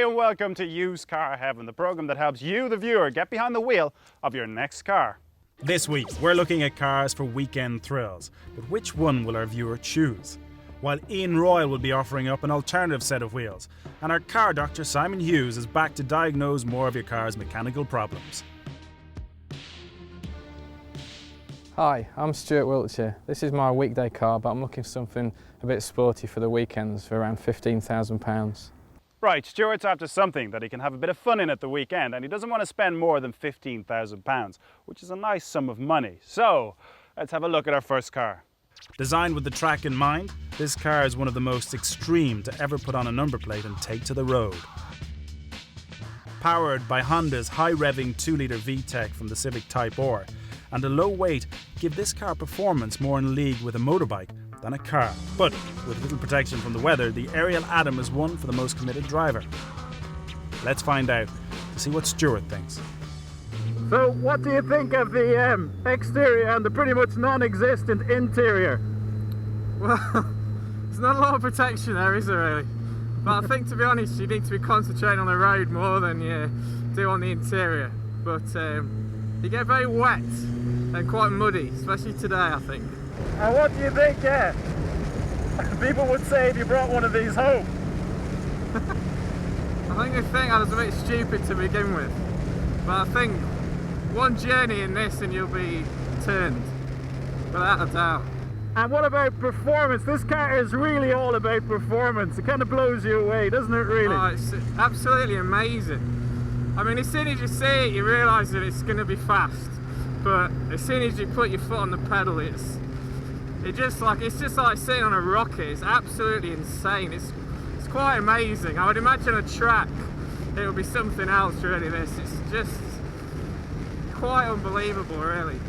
and welcome to Used Car Heaven, the program that helps you, the viewer, get behind the wheel of your next car. This week, we're looking at cars for weekend thrills, but which one will our viewer choose? While Ian Royal will be offering up an alternative set of wheels, and our car doctor Simon Hughes is back to diagnose more of your car's mechanical problems. Hi, I'm Stuart Wiltshire. This is my weekday car, but I'm looking for something a bit sporty for the weekends for around £15,000. Right, Stuart's after something that he can have a bit of fun in at the weekend, and he doesn't want to spend more than £15,000, which is a nice sum of money. So, let's have a look at our first car. Designed with the track in mind, this car is one of the most extreme to ever put on a number plate and take to the road. Powered by Honda's high-revving 2-litre VTEC from the Civic Type R, and a low weight give this car performance more in league with a motorbike than a car. But with little protection from the weather, the Ariel Atom is one for the most committed driver. Let's find out to see what Stuart thinks. So what do you think of the exterior and the pretty much non-existent interior? Well, there's not a lot of protection there, is there really? But I think, to be honest, you need to be concentrating on the road more than you do on the interior. But you get very wet and quite muddy, especially today, I think. And what do you think, people would say if you brought one of these home? I think they think I was a bit stupid to begin with. But I think one journey in this and you'll be turned, without a doubt. And what about performance? This car is really all about performance. It kind of blows you away, doesn't it, really? Oh, it's absolutely amazing. I mean, as soon as you see it, you realise that it's going to be fast. But as soon as you put your foot on the pedal, it's just like sitting on a rocket. It's absolutely insane. It's quite amazing. I would imagine a track, it would be something else, really. It's just quite unbelievable, really.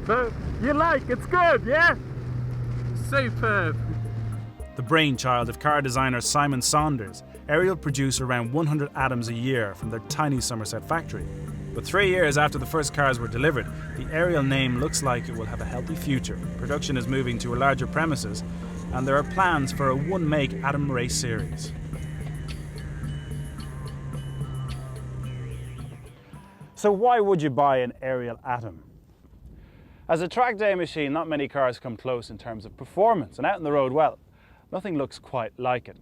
So it's good, yeah? Superb. The brainchild of car designer Simon Saunders, Ariel produce around 100 Atoms a year from their tiny Somerset factory. But 3 years after the first cars were delivered, the Ariel name looks like it will have a healthy future. Production is moving to a larger premises, and there are plans for a one-make Atom race series. So why would you buy an Ariel Atom? As a track day machine, not many cars come close in terms of performance, and out on the road, well, nothing looks quite like it.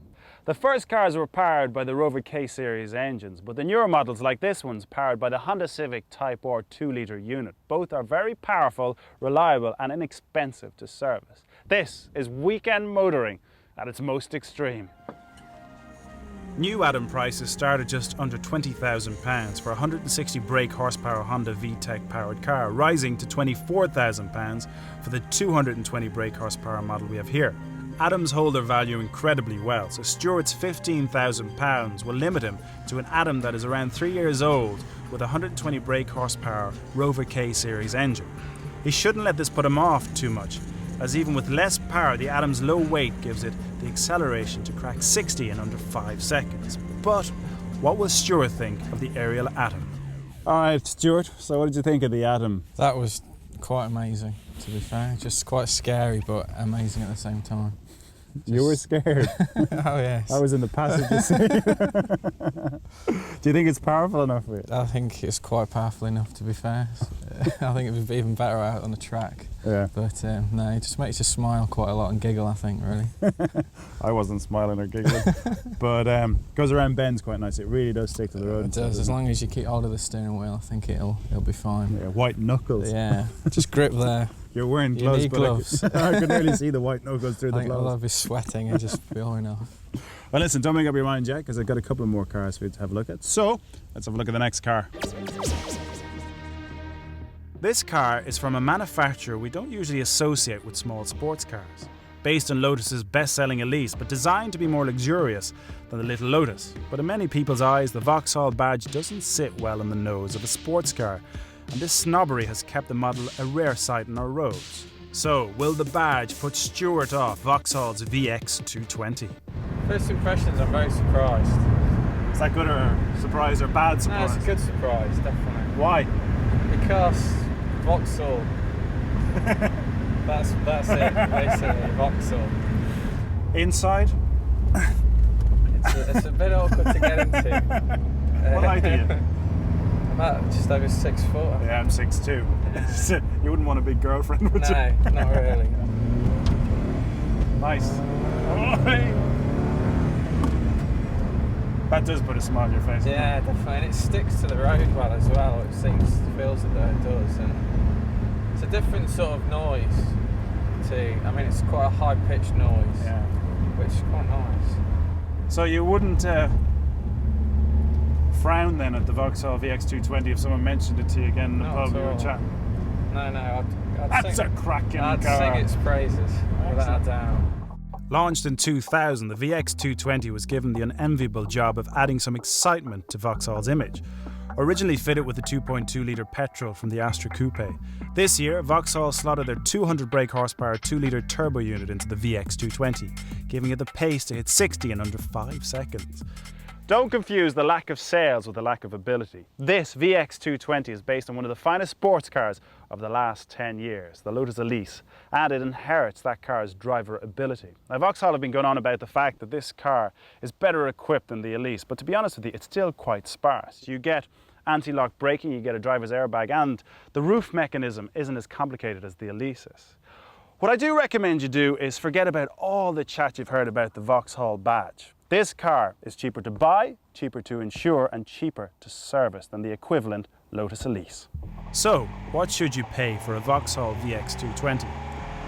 The first cars were powered by the Rover K-Series engines, but the newer models like this one's powered by the Honda Civic Type R 2-litre unit. Both are very powerful, reliable and inexpensive to service. This is weekend motoring at its most extreme. New Atom prices start at just under £20,000 for a 160 brake horsepower Honda VTEC powered car, rising to £24,000 for the 220 brake horsepower model we have here. Atoms hold their value incredibly well, so Stuart's £15,000 will limit him to an Atom that is around 3 years old with a 120 brake horsepower Rover K-Series engine. He shouldn't let this put him off too much, as even with less power, the Atom's low weight gives it the acceleration to crack 60 in under 5 seconds. But what will Stuart think of the Ariel Atom? Alright, Stuart, so what did you think of the Atom? That was quite amazing, to be fair. Just quite scary, but amazing at the same time. You were scared. Oh yes. I was in the passenger seat. Do you think it's powerful enough for you? I think it's quite powerful enough, to be fair. I think it would be even better out on the track. Yeah. But no, it just makes you smile quite a lot and giggle, I think, really. I wasn't smiling or giggling. But goes around bends quite nice. It really does stick to the road. It does, as long as you keep hold of the steering wheel, I think it'll be fine. Yeah, white knuckles. Yeah, just grip there. You're wearing gloves, you need gloves. I could nearly see the white knuckles through the gloves. I'll be sweating and just blowing off. Well, listen, don't make up your mind yet, because I've got a couple more cars for you to have a look at. So, let's have a look at the next car. This car is from a manufacturer we don't usually associate with small sports cars. Based on Lotus's best-selling Elise, but designed to be more luxurious than the Little Lotus. But in many people's eyes, the Vauxhall badge doesn't sit well in the nose of a sports car, and this snobbery has kept the model a rare sight on our roads. So, will the badge put Stuart off Vauxhall's VX220? First impressions, I'm very surprised. Is that good or surprise or bad surprise? No, it's a good surprise, definitely. Why? Because Vauxhall. That's it, basically, Vauxhall. Inside? It's a bit awkward to get into. What height are you? About just over 6 foot. Yeah, I'm 6'2". You wouldn't want a big girlfriend, would you? No, not really. Nice. That does put a smile on your face. Yeah, definitely. And it sticks to the road well as well. It feels as though it does. And it's a different sort of noise I mean, it's quite a high-pitched noise, Yeah. which is quite nice. So you wouldn't frown then at the Vauxhall VX220 if someone mentioned it to you again in the pub you were chatting? No, I'd That's sing, a cracking I'd car. sing its praises, without a doubt. Launched in 2000, the VX220 was given the unenviable job of adding some excitement to Vauxhall's image. Originally fitted with a 2.2-litre petrol from the Astra Coupe, this year Vauxhall slotted their 200 brake horsepower 2-litre turbo unit into the VX220, giving it the pace to hit 60 in under 5 seconds. Don't confuse the lack of sales with the lack of ability. This VX220 is based on one of the finest sports cars of the last 10 years, the Lotus Elise, and it inherits that car's driver ability. Now, Vauxhall have been going on about the fact that this car is better equipped than the Elise, but to be honest with you, it's still quite sparse. You get anti-lock braking, you get a driver's airbag, and the roof mechanism isn't as complicated as the Elise is. What I do recommend you do is forget about all the chat you've heard about the Vauxhall badge. This car is cheaper to buy, cheaper to insure, and cheaper to service than the equivalent Lotus Elise. So, what should you pay for a Vauxhall VX220?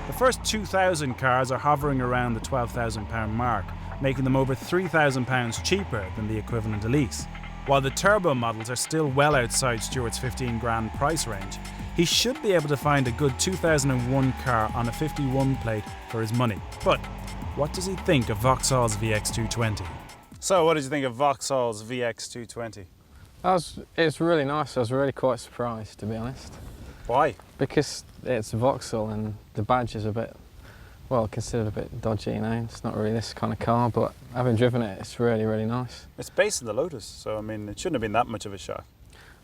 The first 2,000 cars are hovering around the £12,000 mark, making them over £3,000 cheaper than the equivalent Elise. While the turbo models are still well outside Stuart's 15 grand price range, he should be able to find a good 2001 car on a 51 plate for his money. But what does he think of Vauxhall's VX220? So, what did you think of Vauxhall's VX220? It's really nice. I was really quite surprised, to be honest. Why? Because it's Vauxhall and the badge is a bit, well, considered a bit dodgy, you know. It's not really this kind of car, but having driven it, it's really, really nice. It's based in the Lotus, so I mean, it shouldn't have been that much of a shock.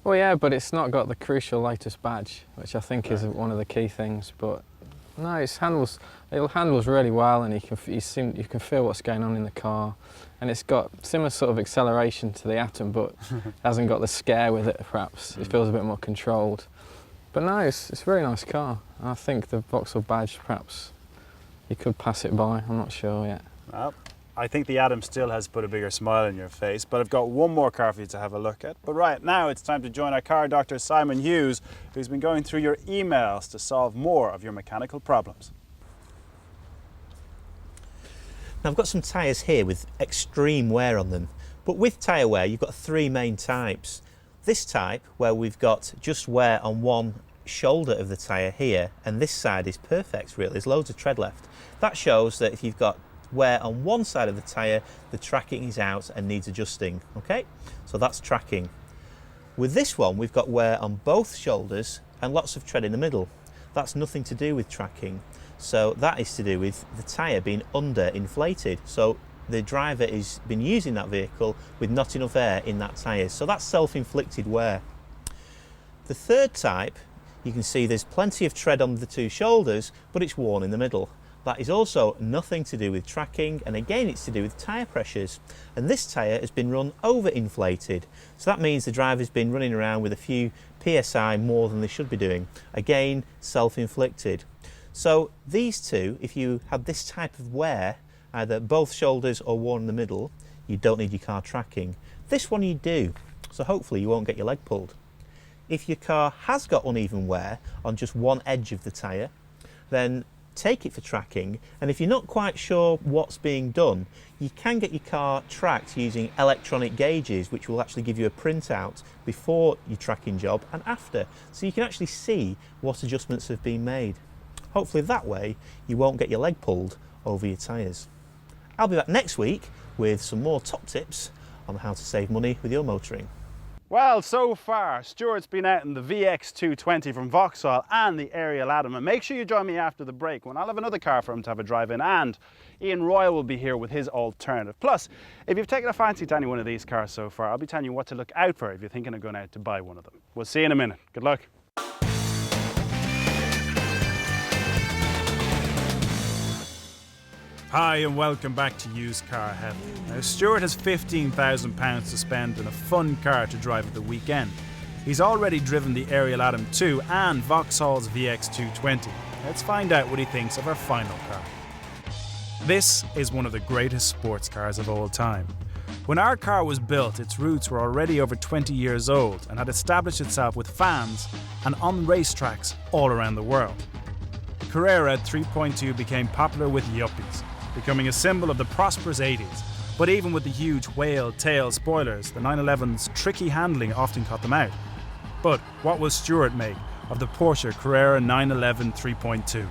Well, yeah, but it's not got the crucial Lotus badge, which I think is one of the key things. But no, it handles really well, and you can feel what's going on in the car, and it's got similar sort of acceleration to the Atom, but hasn't got the scare with it. Perhaps it feels a bit more controlled. But no, it's a very nice car. I think the Vauxhall badge, perhaps you could pass it by. I'm not sure yet. Well, I think the Atom still has put a bigger smile on your face, but I've got one more car for you to have a look at. But right now it's time to join our car doctor Simon Hughes, who's been going through your emails to solve more of your mechanical problems. Now I've got some tyres here with extreme wear on them, but with tyre wear you've got 3 main types. This type, where we've got just wear on one shoulder of the tyre here, and this side is perfect really, there's loads of tread left. That shows that if you've got wear on one side of the tyre, the tracking is out and needs adjusting, okay? So that's tracking. With this one, we've got wear on both shoulders and lots of tread in the middle. That's nothing to do with tracking. So that is to do with the tyre being under-inflated. So the driver has been using that vehicle with not enough air in that tyre. So that's self-inflicted wear. The third type, you can see there's plenty of tread on the 2 shoulders, but it's worn in the middle. That is also nothing to do with tracking, and again it's to do with tyre pressures. And this tyre has been run over-inflated, so that means the driver's been running around with a few PSI more than they should be doing. Again, self-inflicted. So these two, if you had this type of wear, either both shoulders or worn in the middle, you don't need your car tracking. This one you do, so hopefully you won't get your leg pulled. If your car has got uneven wear on just one edge of the tyre, then take it for tracking, and if you're not quite sure what's being done, you can get your car tracked using electronic gauges, which will actually give you a printout before your tracking job and after, so you can actually see what adjustments have been made. Hopefully that way you won't get your leg pulled over your tyres. I'll be back next week with some more top tips on how to save money with your motoring. Well, so far, Stuart's been out in the VX220 from Vauxhall and the Ariel Atom. And make sure you join me after the break when I'll have another car for him to have a drive in, and Ian Royal will be here with his alternative. Plus, if you've taken a fancy to any one of these cars so far, I'll be telling you what to look out for if you're thinking of going out to buy one of them. We'll see you in a minute. Good luck. Hi and welcome back to Used Car Heaven. Now Stuart has £15,000 to spend on a fun car to drive at the weekend. He's already driven the Ariel Atom 2 and Vauxhall's VX220. Let's find out what he thinks of our final car. This is one of the greatest sports cars of all time. When our car was built, its roots were already over 20 years old and had established itself with fans and on racetracks all around the world. The Carrera 3.2 became popular with yuppies, becoming a symbol of the prosperous 80s. But even with the huge whale tail spoilers, the 911's tricky handling often caught them out. But what will Stuart make of the Porsche Carrera 911 3.2?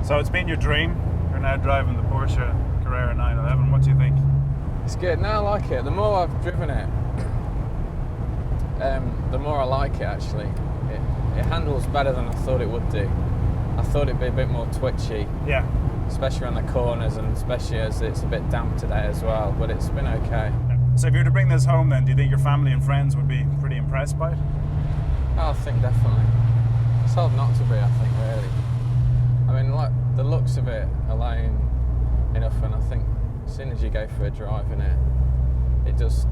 So it's been your dream. You're now driving the Porsche Carrera 911. What do you think? It's good. No, I like it. The more I've driven it, the more I like it actually. It handles better than I thought it would do. I thought it'd be a bit more twitchy. Yeah. Especially around the corners and especially as it's a bit damp today as well, but it's been okay. So if you were to bring this home then, do you think your family and friends would be pretty impressed by it? Oh, I think definitely. It's hard not to be, I think, really. I mean, like, the looks of it alone enough, and I think as soon as you go for a drive in it, it just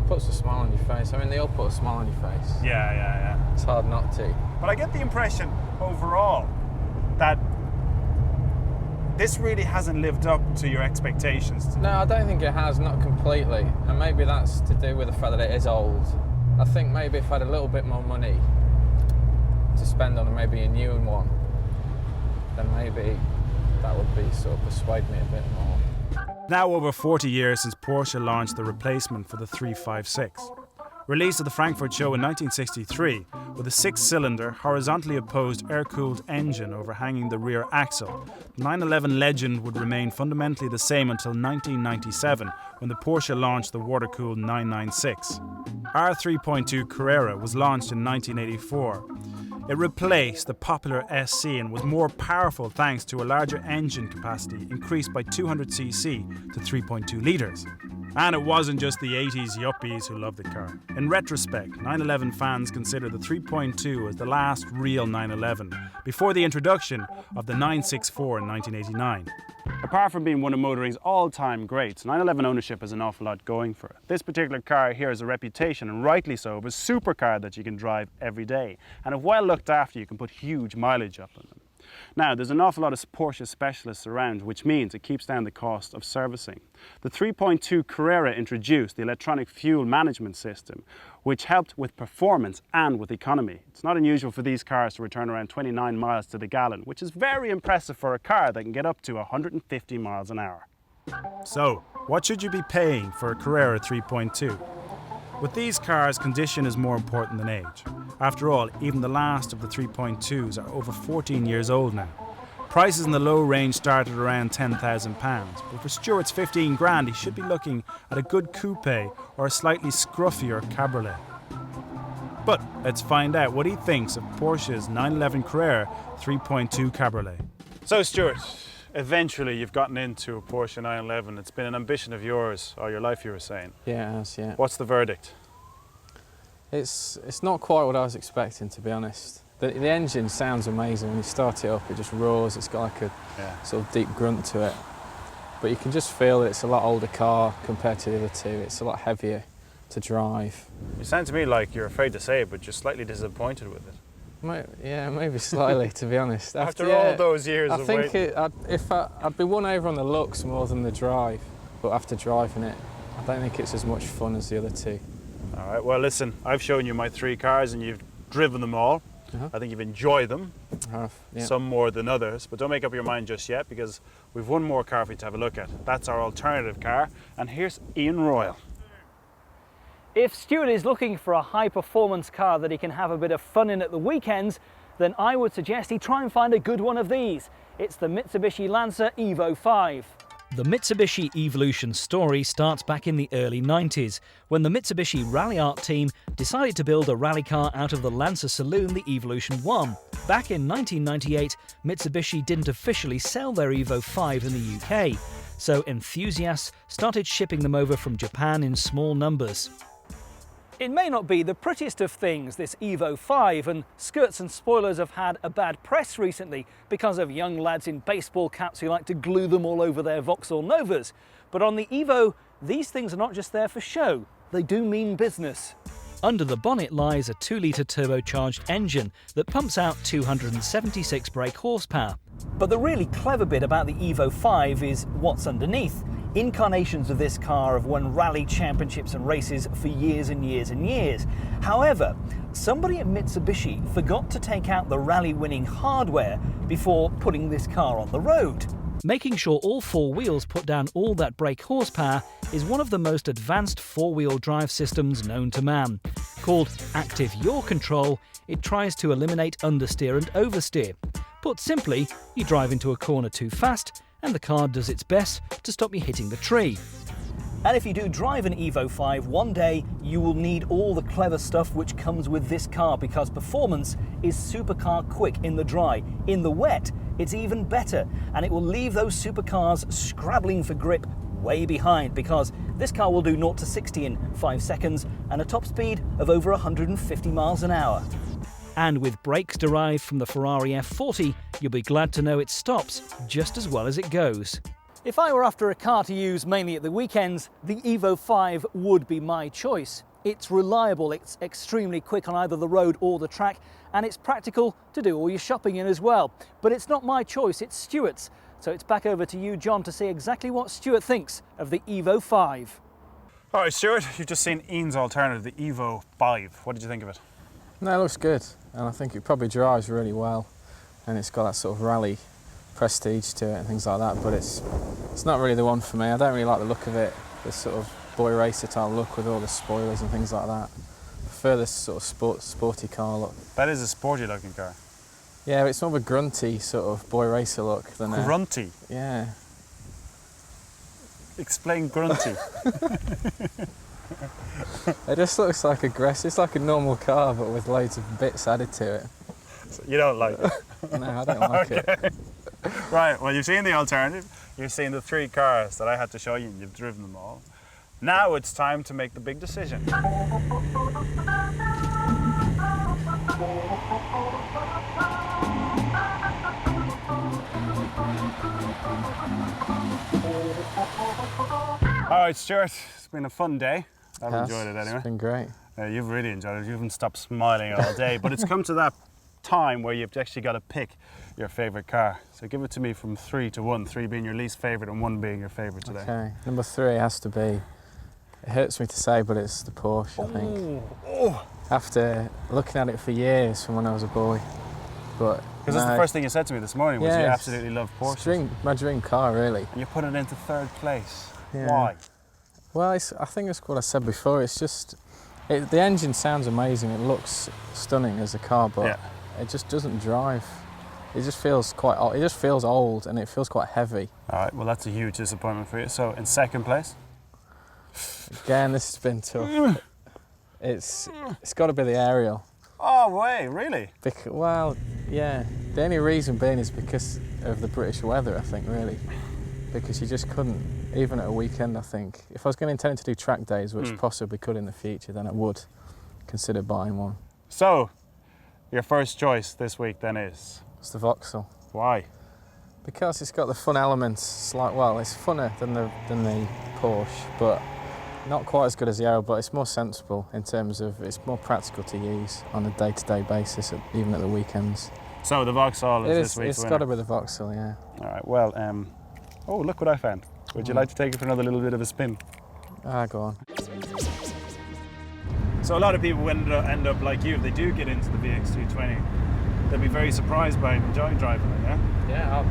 puts a smile on your face. I mean, they all put a smile on your face. Yeah. It's hard not to. But I get the impression overall that this really hasn't lived up to your expectations. No, I don't think it has, not completely. And maybe that's to do with the fact that it is old. I think maybe if I had a little bit more money to spend on maybe a new one, then maybe that would be sort of persuade me a bit more. Now over 40 years since Porsche launched the replacement for the 356. Released at the Frankfurt show in 1963 with a 6-cylinder, horizontally opposed air-cooled engine overhanging the rear axle, the 911 legend would remain fundamentally the same until 1997 when the Porsche launched the water-cooled 996. Our 3.2 Carrera was launched in 1984. It replaced the popular SC and was more powerful thanks to a larger engine capacity increased by 200cc to 3.2 litres. And it wasn't just the 80s yuppies who loved the car. In retrospect, 911 fans consider the 3.2 as the last real 911, before the introduction of the 964 in 1989. Apart from being one of motoring's all-time greats, 911 ownership has an awful lot going for it. This particular car here has a reputation, and rightly so, of a supercar that you can drive every day. And if well looked after, you can put huge mileage up on them. Now, there's an awful lot of Porsche specialists around, which means it keeps down the cost of servicing. The 3.2 Carrera introduced the electronic fuel management system, which helped with performance and with economy. It's not unusual for these cars to return around 29 miles to the gallon, which is very impressive for a car that can get up to 150 miles an hour. So, what should you be paying for a Carrera 3.2? With these cars, condition is more important than age. After all, even the last of the 3.2s are over 14 years old now. Prices in the low range start at around £10,000, but for Stuart's 15 grand, he should be looking at a good coupe or a slightly scruffier cabriolet. But let's find out what he thinks of Porsche's 911 Carrera 3.2 cabriolet. So Stuart, eventually you've gotten into a Porsche 911. It's been an ambition of yours all your life, you were saying. Yeah, it has, yeah. What's the verdict? It's not quite what I was expecting, to be honest. The engine sounds amazing. When you start it up, it just roars. It's got like a sort of deep grunt to it. But you can just feel that it's a lot older car compared to the other two. It's a lot heavier to drive. You sound to me like you're afraid to say it, but you're slightly disappointed with it. Yeah, maybe slightly, to be honest. After all those years of waiting. I think I'd be won over on the looks more than the drive, but after driving it, I don't think it's as much fun as the other two. All right, well listen, I've shown you my 3 cars and you've driven them all. I think you've enjoyed them, some more than others, but don't make up your mind just yet because we've one more car for you to have a look at. That's our alternative car, and here's Ian Royal. If Stuart is looking for a high-performance car that he can have a bit of fun in at the weekends, then I would suggest he try and find a good one of these. It's the Mitsubishi Lancer Evo 5. The Mitsubishi Evolution story starts back in the early 90s, when the Mitsubishi Rally Art team decided to build a rally car out of the Lancer saloon, the Evolution 1. Back in 1998, Mitsubishi didn't officially sell their Evo 5 in the UK, so enthusiasts started shipping them over from Japan in small numbers. It may not be the prettiest of things, this Evo 5, and skirts and spoilers have had a bad press recently because of young lads in baseball caps who like to glue them all over their Vauxhall Novas. But on the Evo, these things are not just there for show, they do mean business. Under the bonnet lies a 2-litre turbocharged engine that pumps out 276 brake horsepower. But the really clever bit about the Evo 5 is what's underneath. Incarnations of this car have won rally championships and races for years and years and years. However, somebody at Mitsubishi forgot to take out the rally-winning hardware before putting this car on the road. Making sure all 4 wheels put down all that brake horsepower is one of the most advanced 4-wheel drive systems known to man. Called Active Yaw Control, it tries to eliminate understeer and oversteer. Put simply, you drive into a corner too fast, and the car does its best to stop you hitting the tree. And if you do drive an Evo 5 one day, you will need all the clever stuff which comes with this car, because performance is supercar quick in the dry. In the wet, it's even better, and it will leave those supercars scrabbling for grip way behind, because this car will do 0 to 60 in 5 seconds and a top speed of over 150 miles an hour. And with brakes derived from the Ferrari F40, you'll be glad to know it stops just as well as it goes. If I were after a car to use mainly at the weekends, the Evo 5 would be my choice. It's reliable, it's extremely quick on either the road or the track, and it's practical to do all your shopping in as well. But it's not my choice, it's Stuart's. So it's back over to you, John, to see exactly what Stuart thinks of the Evo 5. All right, Stuart, you've just seen Ian's alternative, the Evo 5. What did you think of it? No, it looks good, and I think it probably drives really well, and it's got that sort of rally prestige to it and things like that, but it's not really the one for me. I don't really like the look of it, this sort of boy racer type look with all the spoilers and things like that. I prefer this sort of sporty car look. That is a sporty looking car. Yeah, but it's more of a grunty sort of boy racer look than a... Grunty? Yeah. Explain grunty. It just looks like aggressive. It's like a normal car, but with loads of bits added to it. So you don't like it? No, I don't like it. Right, well, you've seen the alternative. You've seen the 3 cars that I had to show you, and you've driven them all. Now it's time to make the big decision. All right, Stuart, it's been a fun day. I've enjoyed it anyway. It's been great. You've really enjoyed it. You haven't stopped smiling all day, but it's come to that time where you've actually got to pick your favourite car. So give it to me from 3 to 1, 3 being your least favourite and 1 being your favourite today. Okay, number 3 has to be, it hurts me to say, but it's the Porsche, I think. Oh. After looking at it for years from when I was a boy. But because that's the first thing you said to me this morning, was you absolutely love Porsche. It's my dream car, really. And you put it into 3rd place. Yeah. Why? Well, I think it's what I said before. It's just, the engine sounds amazing. It looks stunning as a car, but it just doesn't drive. It just feels quite old. It just feels old, and it feels quite heavy. All right, well, that's a huge disappointment for you. So in 2nd place? Again, this has been tough. It's got to be the Ariel. Oh, way, really? Well, yeah. The only reason being is because of the British weather, I think, really. Because you just couldn't, even at a weekend, I think. If I was going to intend to do track days, which possibly could in the future, then I would consider buying one. So, your first choice this week then is? It's the Vauxhall. Why? Because it's got the fun elements. It's funner than the Porsche, but not quite as good as the Ariel, but it's more sensible in terms of it's more practical to use on a day-to-day basis, even at the weekends. So the Vauxhall is this week's It's winner? got to be the Vauxhall, yeah. All right, well, oh, look what I found. Would you like to take it for another little bit of a spin? Go on. So a lot of people end up like you, if they do get into the VX220, they'll be very surprised by it and enjoy driving it, yeah? Yeah,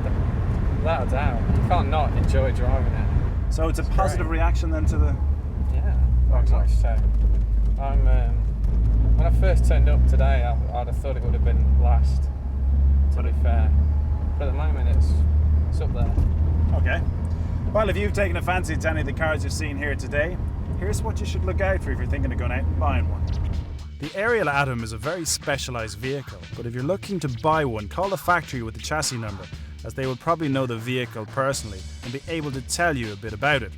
without a doubt. You can't not enjoy driving it. So it's a positive reaction then to the... Yeah, very much so. When I first turned up today, I'd have thought it would have been last, to be fair. But at the moment, it's up there. Okay. Well, if you've taken a fancy to any of the cars you've seen here today, here's what you should look out for if you're thinking of going out and buying one. The Ariel Atom is a very specialised vehicle, but if you're looking to buy one, call the factory with the chassis number, as they will probably know the vehicle personally and be able to tell you a bit about it.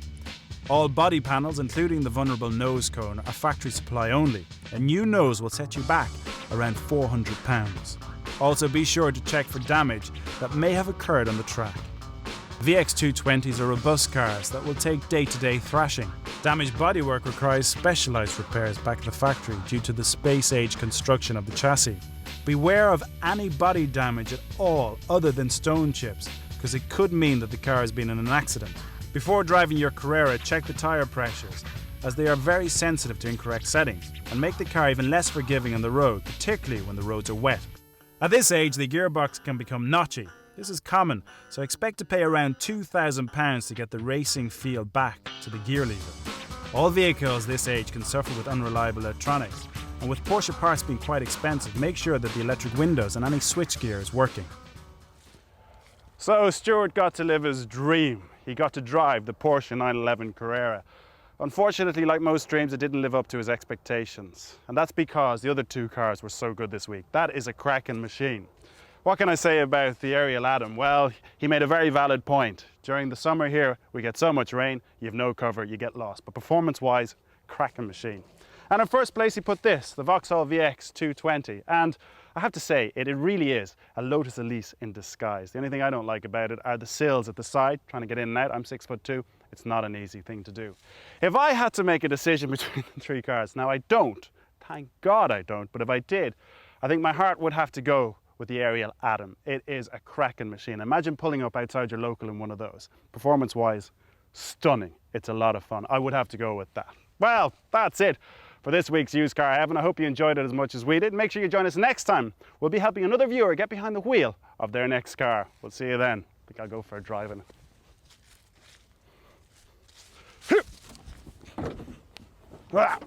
All body panels, including the vulnerable nose cone, are factory supply only. A new nose will set you back around £400. Also be sure to check for damage that may have occurred on the track. VX220s are robust cars that will take day-to-day thrashing. Damaged bodywork requires specialised repairs back at the factory due to the space-age construction of the chassis. Beware of any body damage at all other than stone chips, because it could mean that the car has been in an accident. Before driving your Carrera, check the tyre pressures, as they are very sensitive to incorrect settings, and make the car even less forgiving on the road, particularly when the roads are wet. At this age, the gearbox can become notchy. This is common, so expect to pay around £2,000 to get the racing feel back to the gear lever. All vehicles this age can suffer with unreliable electronics, and with Porsche parts being quite expensive, make sure that the electric windows and any switchgear is working. So Stuart got to live his dream. He got to drive the Porsche 911 Carrera. Unfortunately, like most dreams, it didn't live up to his expectations. And that's because the other two cars were so good this week. That is a cracking machine. What can I say about the Ariel Atom? Well, he made a very valid point. During the summer here, we get so much rain, you have no cover, you get lost. But performance-wise, cracking machine. And in first place, he put this, the Vauxhall VX220. And I have to say, it really is a Lotus Elise in disguise. The only thing I don't like about it are the sills at the side, trying to get in and out. I'm 6'2". It's not an easy thing to do. If I had to make a decision between the three cars, now I don't, thank God I don't, but if I did, I think my heart would have to go with the Ariel Atom. It is a cracking machine. Imagine pulling up outside your local in one of those. Performance-wise, stunning. It's a lot of fun. I would have to go with that. Well, that's it for this week's Used Car Heaven. I hope you enjoyed it as much as we did. Make sure you join us next time. We'll be helping another viewer get behind the wheel of their next car. We'll see you then. I think I'll go for a drive in it.